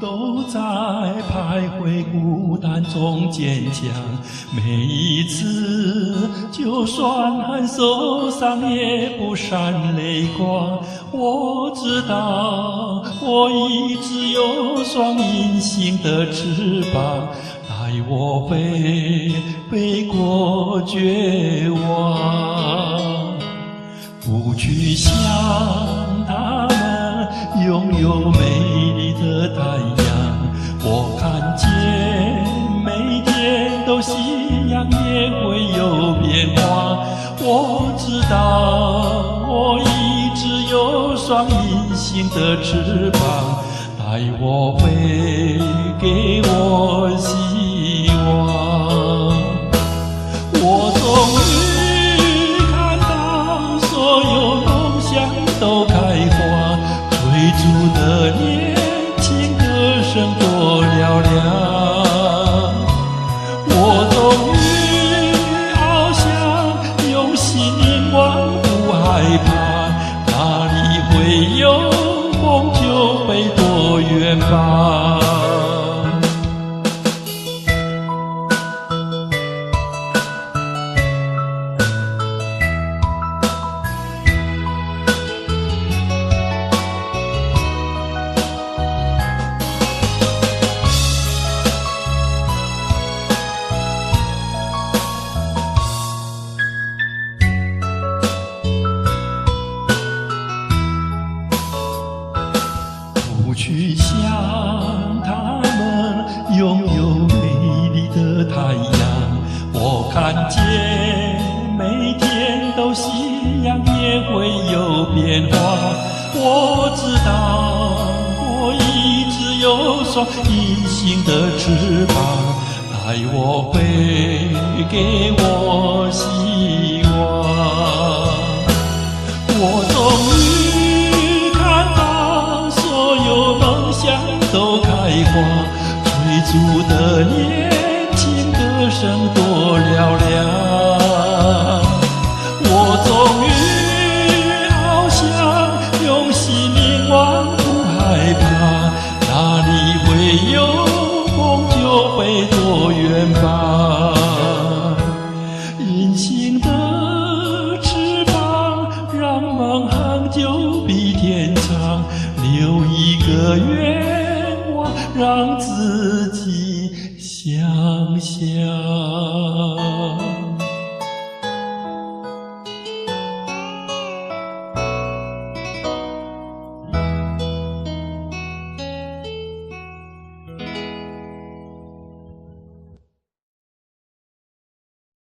都在徘徊孤单中坚强。每一次，就算很受伤，也不闪泪光。我知道，我一直有双隐形的翅膀，带我飞过绝望。不去想他们拥有美丽的太阳，我看见每天都夕阳也会有变化。我知道我一直有双隐形的翅膀，带我飞，给我希望。我终于看到所有梦想都开花，追逐的年轻歌声多嘹亮。我终于翱翔，用心凝望，不害怕，哪里会有风就飞多远吧。不去想他们拥有美丽的太阳，我看见每天都夕阳也会有变化。我知道我一直有双隐形的翅膀，带我飞，给我希望。我终于看到所有梦想都开花，追逐的年轻歌声多嘹亮。我终于翱翔，用心凝望，不害怕，哪里会有风就飞多远吧。隐形的翅膀让梦恒久比天长，留一个愿望让自己想象。